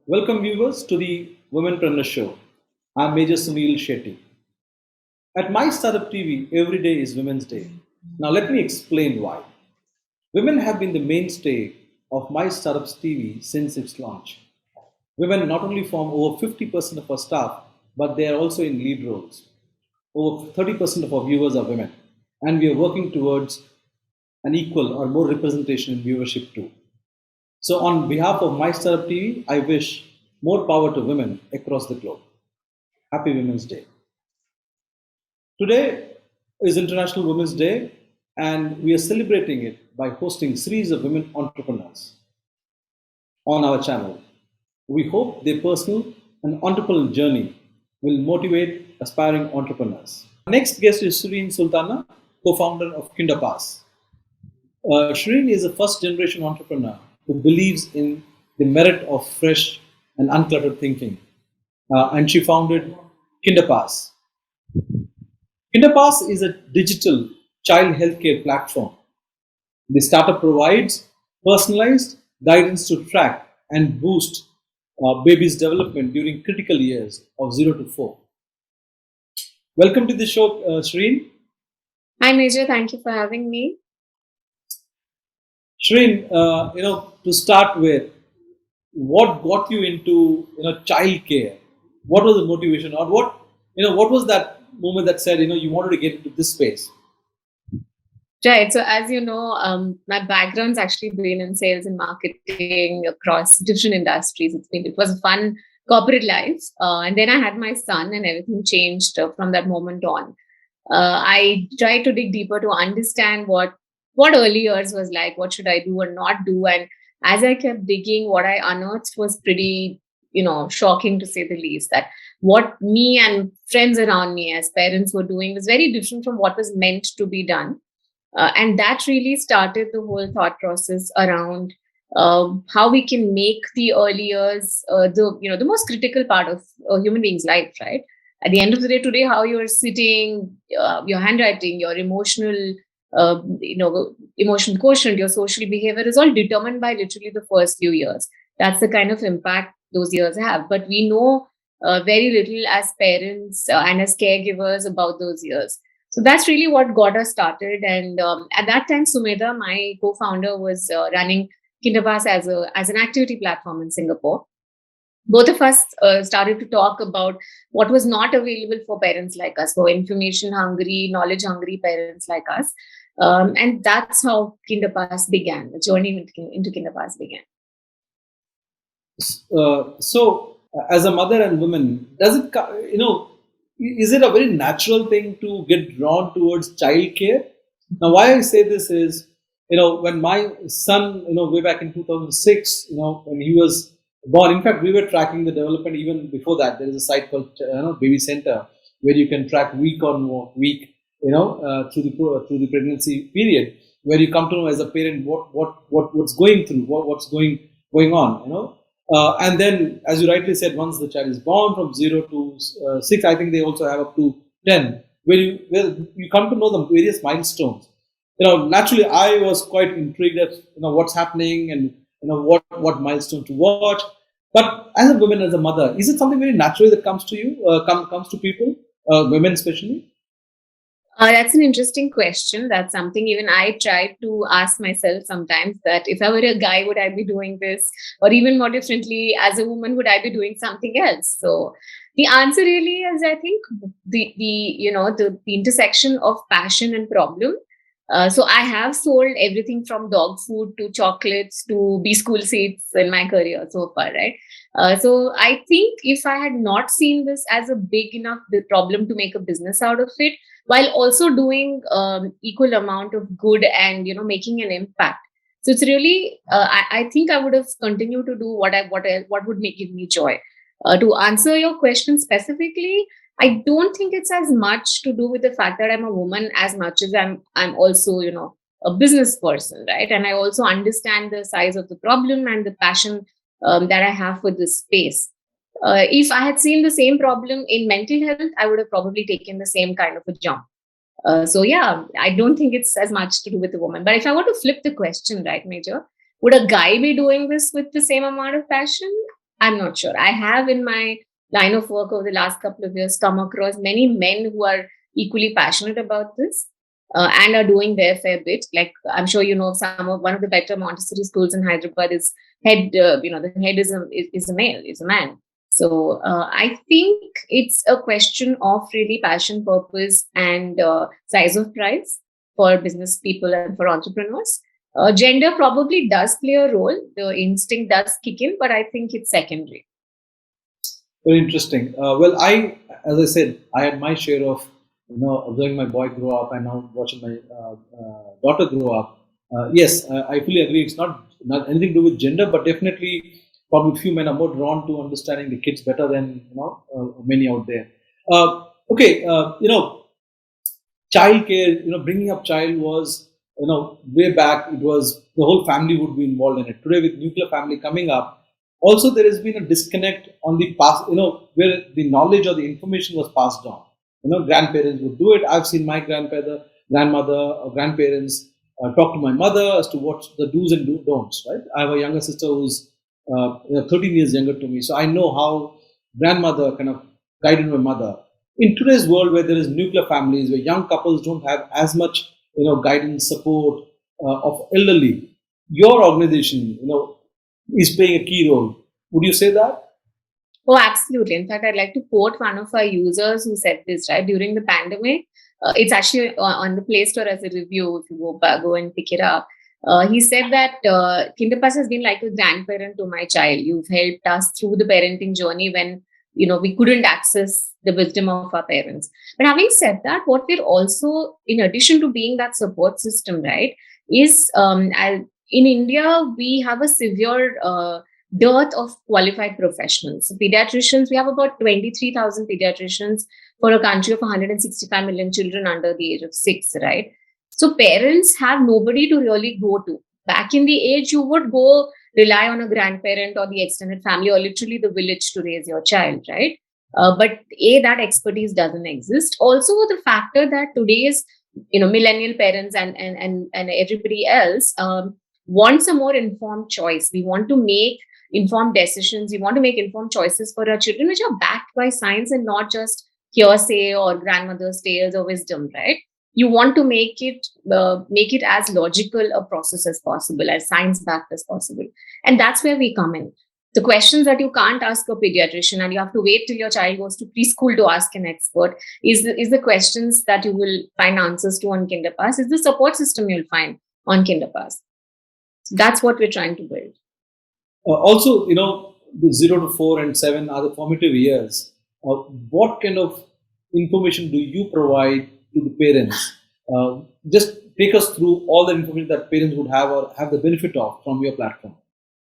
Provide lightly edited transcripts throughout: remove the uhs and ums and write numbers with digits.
Welcome viewers to the Womenpreneur show. I'm Major Sunil Shetty. At My Startup TV, every day is Women's Day. Now let me explain why. Women have been the mainstay of My Startups TV since its launch. Women not only form over 50% of our staff, but they are also in lead roles. Over 30% of our viewers are women, and we are working towards an equal or more representation in viewership too. So, on behalf of My Startup TV, I wish more power to women across the globe. Happy Women's Day. Today is International Women's Day, and we are celebrating it by hosting a series of women entrepreneurs on our channel. We hope their personal and entrepreneurial journey will motivate aspiring entrepreneurs. Our next guest is Shireen Sultana, co-founder of KinderPass. Shireen is a first generation entrepreneur who believes in the merit of fresh and uncluttered thinking. And she founded KinderPass. KinderPass is a digital child healthcare platform. The startup provides personalized guidance to track and boost babies' development during critical years of 0 to 4. Welcome to the show, Shireen. Hi, Major. Thank you for having me. Shireen, to start with, what got you into childcare? What was the motivation, or what was that moment that said you wanted to get into this space? Right. So, as you know, my background's actually been in sales and marketing across different industries. It was a fun corporate life, and then I had my son, and everything changed from that moment on. I tried to dig deeper to understand what early years was like. What should I do or not do? And as I kept digging, what I unearthed was pretty, shocking to say the least. That what me and friends around me as parents were doing was very different from what was meant to be done, and that really started the whole thought process around how we can make the early years the most critical part of a human being's life, right? At the end of the day, today, how you're sitting, your handwriting, your emotional quotient, your social behavior is all determined by literally the first few years. That's the kind of impact those years have. But we know very little as parents and as caregivers about those years. So that's really what got us started. And at that time, Sumedha, my co-founder, was running KinderPass as an activity platform in Singapore. Both of us started to talk about what was not available for parents like us, for information hungry, knowledge hungry parents like us. And that's how KinderPass began. The journey into KinderPass began. As a mother and woman, does it is it a very natural thing to get drawn towards childcare? Now, why I say this is, when my son, way back in 2006, when he was born, in fact, we were tracking the development even before that. There is a site called Baby Center where you can track week on week, through the pregnancy period, where you come to know as a parent what's going through, what's going on, and then, as you rightly said, once the child is born, from 0 to 6, I think they also have up to 10, where you come to know the various milestones. Naturally, I was quite intrigued at what's happening and what milestone to watch. But as a woman, as a mother, is it something very natural that comes to you, comes to people, women especially? That's an interesting question. That's something even I try to ask myself sometimes, that if I were a guy, would I be doing this? Or even more differently, as a woman, would I be doing something else? So the answer really is, I think, the intersection of passion and problem. So I have sold everything from dog food to chocolates to B-school seats in my career so far, right? So I think if I had not seen this as a big enough problem to make a business out of it, while also doing equal amount of good and making an impact, so it's really I think I would have continued to do what would give me joy. To answer your question specifically, I don't think it's as much to do with the fact that I'm a woman as much as I'm also a business person, right? And I also understand the size of the problem and the passion that I have for this space. If I had seen the same problem in mental health, I would have probably taken the same kind of a jump. So yeah, I don't think it's as much to do with the woman. But if I were to flip the question, right, Major, would a guy be doing this with the same amount of passion? I'm not sure. I have in my line of work over the last couple of years come across many men who are equally passionate about this and are doing their fair bit. Like I'm sure you know of some of one of the better Montessori schools in Hyderabad is the head is a male, is a man. So I think it's a question of really passion, purpose, and size of price for business people and for entrepreneurs. Gender probably does play a role. The instinct does kick in, but I think it's secondary. Very interesting. Well, as I said, I had my share of observing my boy grow up and now watching my daughter grow up. Yes, I fully agree. It's not anything to do with gender, but definitely probably few men are more drawn to understanding the kids better than many out there. Okay, childcare. Bringing up child was way back. It was the whole family would be involved in it. Today, with nuclear family coming up, also there has been a disconnect on the past, where the knowledge or the information was passed on. Grandparents would do it. I've seen my grandmother or grandparents talk to my mother as to what the do's and don'ts, right? I have a younger sister who's 13 years younger to me, so I know how grandmother kind of guided my mother. In today's world where there is nuclear families, where young couples don't have as much guidance, support of elderly, your organization is playing a key role. Would you say that? Oh, absolutely. In fact, I'd like to quote one of our users who said this, right? During the pandemic, it's actually on the Play Store as a review. If you go and pick it up. He said that KinderPass has been like a grandparent to my child. You've helped us through the parenting journey when we couldn't access the wisdom of our parents. But having said that, what we're also, in addition to being that support system, right, is in India we have a severe dearth of qualified professionals. So pediatricians, we have about 23,000 pediatricians for a country of 165 million children under the age of 6, right? So parents have nobody to really go to. Back in the age, you would go rely on a grandparent or the extended family or literally the village to raise your child, right? But that expertise doesn't exist. Also, the factor that today's millennial parents and everybody else wants a more informed choice. We want to make informed decisions. We want to make informed choices for our children, which are backed by science and not just hearsay or grandmother's tales or wisdom, right? You want to make it as logical a process as possible, as science backed as possible, and that's where we come in. The questions that you can't ask a pediatrician and you have to wait till your child goes to preschool to ask an expert is the questions that you will find answers to on KinderPass. Is the support system you'll find on KinderPass. So that's what we're trying to build. Also, the 0 to 4 and 7 are the formative years. What kind of information do you provide to the parents? Just take us through all the information that parents would have or have the benefit of from your platform.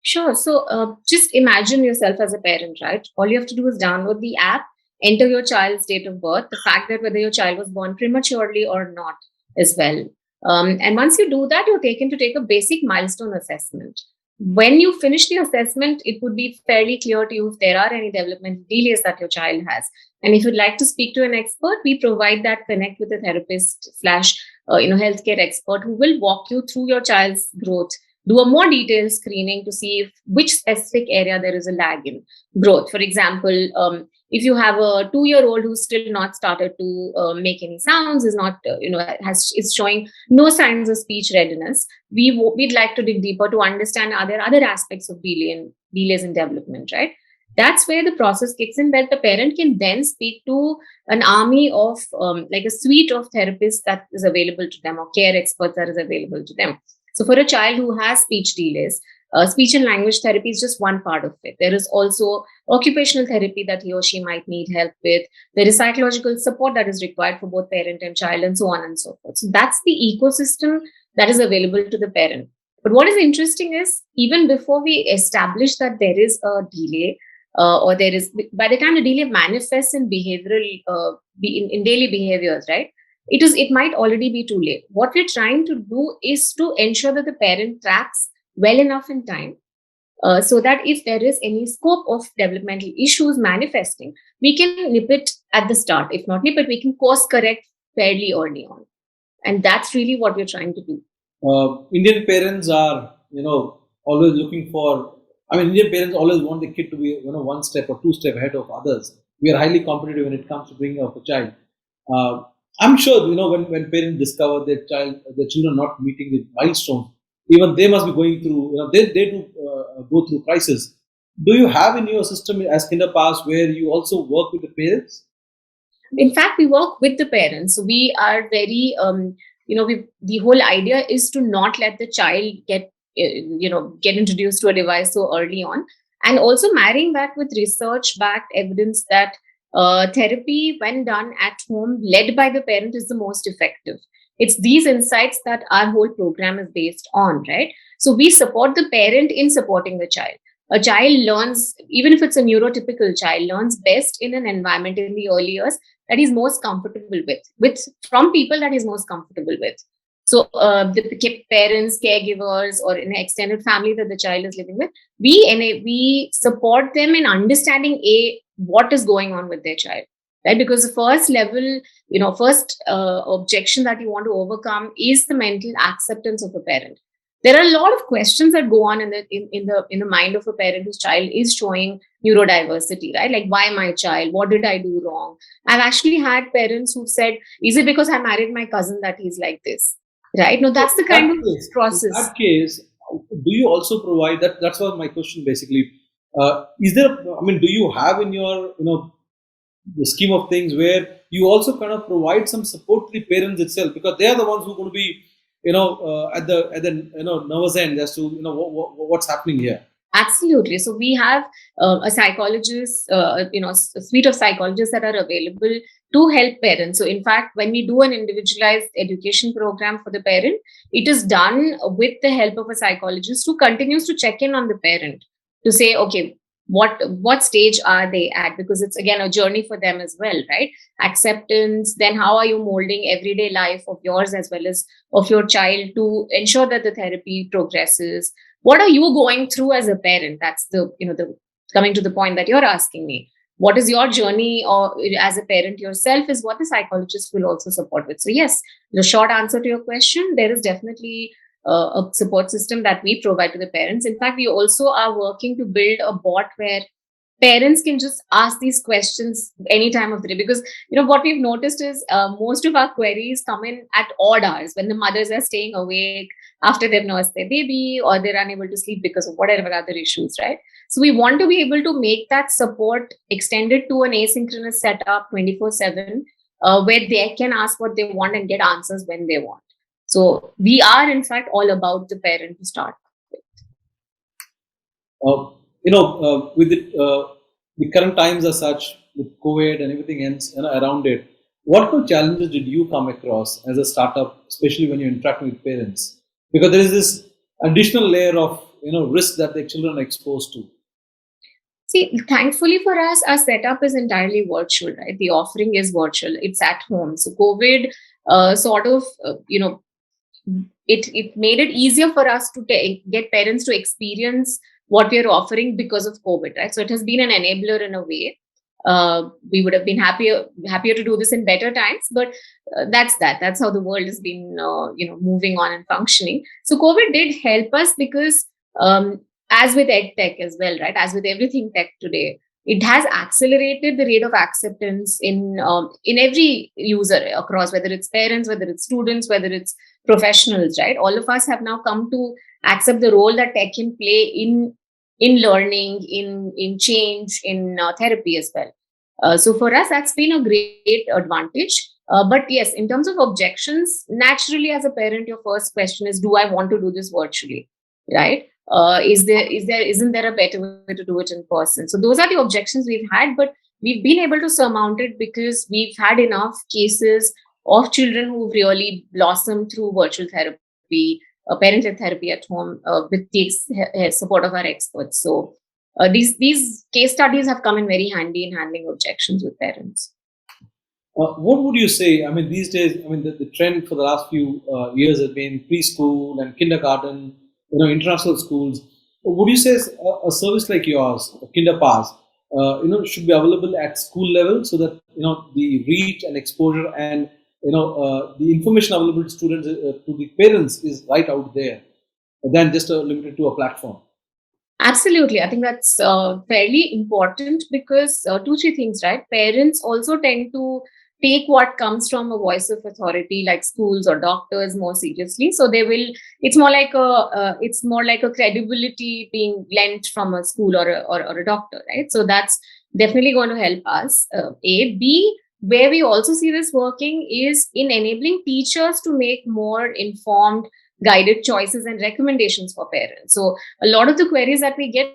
Sure. So just imagine yourself as a parent, right? All you have to do is download the app, enter your child's date of birth, the fact that whether your child was born prematurely or not as well. And once you do that, you're taken to take a basic milestone assessment. When you finish the assessment, it would be fairly clear to you if there are any developmental delays that your child has. And if you'd like to speak to an expert, we provide that connect with a therapist / healthcare expert who will walk you through your child's growth, do a more detailed screening to see which specific area there is a lag in growth. For example, if you have a 2-year-old who's still not started to make any sounds, is showing no signs of speech readiness, we'd like to dig deeper to understand are there other aspects of delays in development, right? That's where the process kicks in, where the parent can then speak to an army of like a suite of therapists that is available to them or care experts that is available to them. So for a child who has speech delays, speech and language therapy is just one part of it. There is also occupational therapy that he or she might need help with. There is psychological support that is required for both parent and child, and so on and so forth. So that's the ecosystem that is available to the parent. But what is interesting is even before we establish that there is a delay, or there is, by the time the delay manifests in behavioral, in daily behaviors, right? It might already be too late. What we're trying to do is to ensure that the parent tracks well enough in time, so that if there is any scope of developmental issues manifesting, we can nip it at the start. If not nip it, we can course correct fairly early on. And that's really what we're trying to do. Indian parents are, always looking for I mean, Indian parents always want the kid to be, one step or two step ahead of others. We are highly competitive when it comes to bringing up a child. Uh, I'm sure, when parents discover their children not meeting the milestones, even they must be going through, they do go through crisis. Do you have in your system as KinderPass where you also work with the parents? In fact, we work with the parents. So we are very, the whole idea is to not let the child get introduced to a device so early on. And also marrying that with research backed evidence that therapy, when done at home, led by the parent, is the most effective. It's these insights that our whole program is based on, right? So we support the parent in supporting the child. A child learns, even if it's a neurotypical child, learns best in an environment in the early years that he's most comfortable with from people that he's most comfortable with. So the parents, caregivers, or in an extended family that the child is living with, we support them in understanding what is going on with their child, right? Because the first level, first objection that you want to overcome is the mental acceptance of a parent. There are a lot of questions that go on in the mind of a parent whose child is showing neurodiversity, right? Like, why my child? What did I do wrong? I've actually had parents who said, is it because I married my cousin that he's like this? Right? No, So that's the kind of in process. that case, do you also provide that? That's what my question basically. Is there? I mean, do you have in your the scheme of things where you also kind of provide some support to the parents itself, because they are the ones who are going to be at the nervous end as to what's happening here. Absolutely. So we have a psychologist, a suite of psychologists that are available to help parents. So in fact, when we do an individualized education program for the parent, it is done with the help of a psychologist who continues to check in on the parent to say, okay, what stage are they at? Because it's again a journey for them as well, right? Acceptance. Then how are you molding everyday life of yours as well as of your child to ensure that the therapy progresses? What are you going through as a parent? That's the coming to the point that you're asking me. What is your journey or as a parent yourself is what the psychologist will also support with. So yes, the short answer to your question, there is definitely a support system that we provide to the parents. In fact, we also are working to build a bot where parents can just ask these questions any time of the day, because what we've noticed is most of our queries come in at odd hours when the mothers are staying awake after they've nursed their baby, or they're unable to sleep because of whatever other issues, right? So we want to be able to make that support extended to an asynchronous setup 24/7, where they can ask what they want and get answers when they want. So we are in fact all about the parent to start. With the current times as such, with COVID and everything else around it, what kind of challenges did you come across as a startup, especially when you're interacting with parents? Because there is this additional layer of risk that the children are exposed to. See, thankfully for us, our setup is entirely virtual, right? The offering is virtual. It's at home. So COVID sort of, it made it easier for us to get parents to experience what we are offering because of COVID, right? So it has been an enabler in a way. We would have been happier to do this in better times, but that's how the world has been moving on and functioning. So COVID did help us because as with ed tech as well, right, as with everything tech today, it has accelerated the rate of acceptance in every user across, whether it's parents, whether it's students, whether it's professionals, right? All of us have now come to accept the role that tech can play in learning, in change, in therapy as well. So for us, that's been a great advantage. But yes, in terms of objections, naturally, as a parent, your first question is, do I want to do this virtually, right? Isn't there a better way to do it in person? So those are the objections we've had, but we've been able to surmount it because we've had enough cases of children who've really blossomed through virtual therapy, parental therapy at home, with the support of our experts. So these case studies have come in very handy in handling objections with parents. What would you say? I mean, these days, I mean, the trend for the last few years has been preschool and kindergarten, international schools. Would you say a service like yours, KinderPass, should be available at school level so that the reach and exposure and the information available to students to the parents is right out there, than just limited to a platform? Absolutely. I think that's fairly important because two, three things, right? Parents also tend to take what comes from a voice of authority like schools or doctors more seriously. So they will, it's more like a credibility being lent from a school or a doctor, right? So that's definitely going to help us. A. B, where we also see this working is in enabling teachers to make more informed, guided choices and recommendations for parents. So a lot of the queries that we get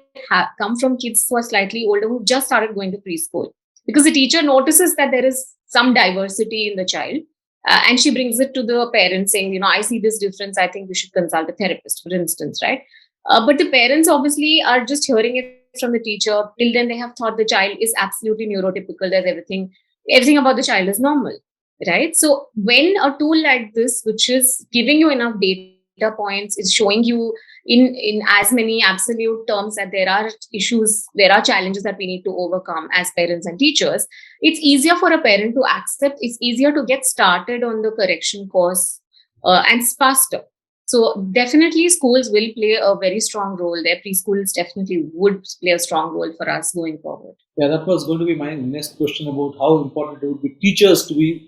come from kids who are slightly older who just started going to preschool because the teacher notices that there is some diversity in the child, and she brings it to the parents saying, I see this difference, I think we should consult a therapist, for instance, right? But the parents obviously are just hearing it from the teacher. Till then they have thought the child is absolutely neurotypical, there's everything about the child is normal, right? So when a tool like this, which is giving you enough data points, is showing you in as many absolute terms that there are issues, there are challenges that we need to overcome as parents and teachers, it's easier for a parent to accept, it's easier to get started on the correction course, and it's faster. So definitely schools will play a very strong role there. Preschools definitely would play a strong role for us going forward. Yeah, that was going to be my next question about how important it would be teachers to be,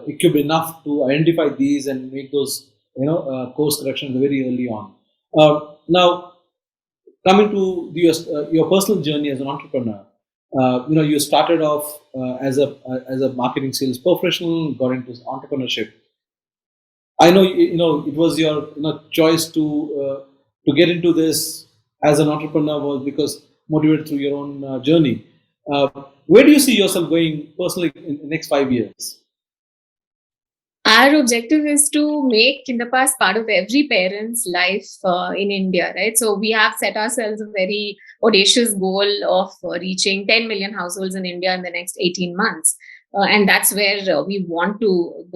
equipped enough to identify these and make those, course corrections very early on. Now, coming to your personal journey as an entrepreneur, you started off as a marketing sales professional, got into entrepreneurship. I know it was your choice to get into this as an entrepreneur was because motivated through your own journey. Where do you see yourself going personally in the next 5 years? Our objective is to make KinderPass part of every parent's life in India, right? So we have set ourselves a very audacious goal of reaching 10 million households in India in the next 18 months. And that's where we want to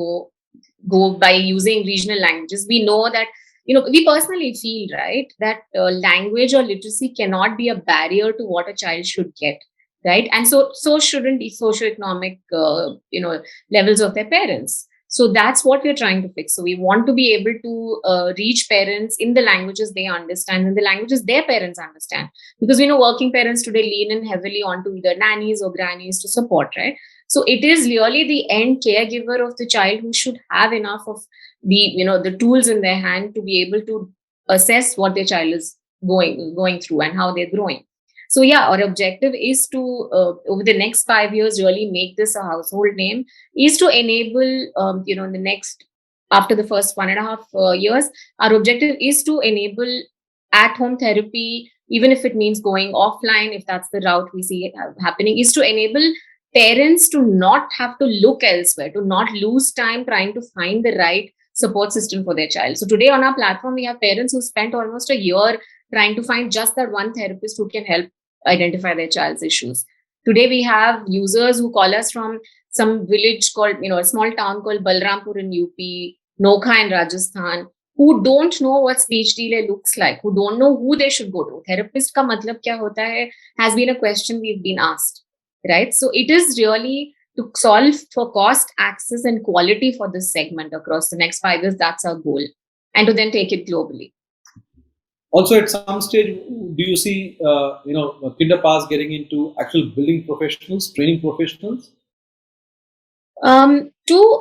go by using regional languages. We know that, we personally feel, right, that language or literacy cannot be a barrier to what a child should get, right? And so shouldn't the socioeconomic, levels of their parents. So that's what we're trying to fix. So we want to be able to reach parents in the languages they understand, in the languages their parents understand. Because we know working parents today lean in heavily onto either nannies or grannies to support, right? So it is really the end caregiver of the child who should have enough of the tools in their hand to be able to assess what their child is going through and how they're growing. So yeah, our objective is to over the next 5 years really make this a household name, is to enable in the next, after the first 1.5 years, our objective is to enable at home therapy, even if it means going offline, if that's the route we see it happening, is to enable parents to not have to look elsewhere, to not lose time trying to find the right support system for their child. So today on our platform, we have parents who spent almost a year trying to find just that one therapist who can help identify their child's issues. Today we have users who call us from some village called, a small town called Balrampur in UP, Nokha in Rajasthan, who don't know what speech delay looks like, who don't know who they should go to. Therapist ka matlab kya hota hai has been a question we've been asked, right? So it is really to solve for cost, access, and quality for this segment across the next 5 years. That's our goal, and to then take it globally. Also, at some stage, do you see KinderPass getting into actual building professionals, training professionals?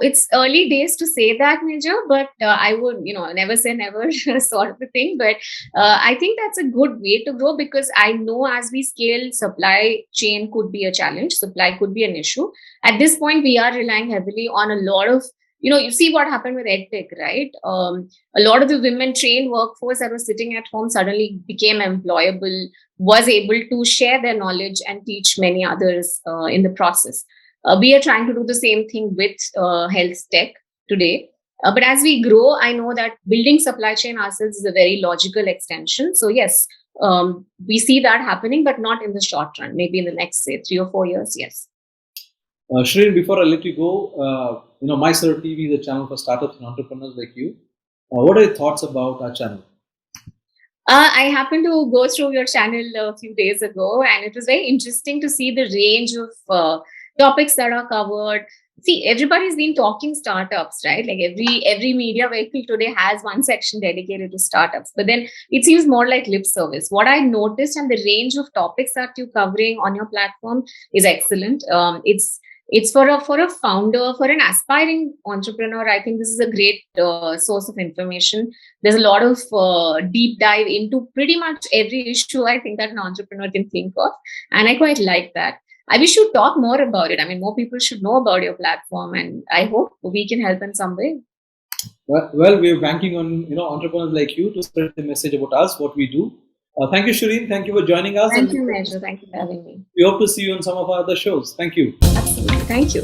It's early days to say that, Major, but I would, never say never sort of a thing. But I think that's a good way to grow because I know as we scale, supply chain could be a challenge, supply could be an issue. At this point, we are relying heavily on a lot of, you see what happened with EdTech, right? A lot of the women trained workforce that was sitting at home suddenly became employable, was able to share their knowledge and teach many others in the process. We are trying to do the same thing with health tech today. But as we grow, I know that building supply chain ourselves is a very logical extension. So yes, we see that happening, but not in the short run. Maybe in the next, say, 3 or 4 years, yes. Shireen, before I let you go, MySir TV is a channel for startups and entrepreneurs like you. What are your thoughts about our channel? I happened to go through your channel a few days ago, and it was very interesting to see the range of topics that are covered. See, everybody's been talking startups, right? Like every media vehicle today has one section dedicated to startups, but then it seems more like lip service. What I noticed, and the range of topics that you're covering on your platform is excellent. It's for a founder, for an aspiring entrepreneur. I think this is a great source of information. There's a lot of deep dive into pretty much every issue I think that an entrepreneur can think of, and I quite like that. I wish you talk more about it. I mean, more people should know about your platform, and I hope we can help in some way. Well, we're banking on entrepreneurs like you to spread the message about us, what we do. Thank you, Shireen. Thank you for joining us, Thank and you, Major. Thank you for having me. we hope to see you on some of our other shows. Thank you. Absolutely. Thank you.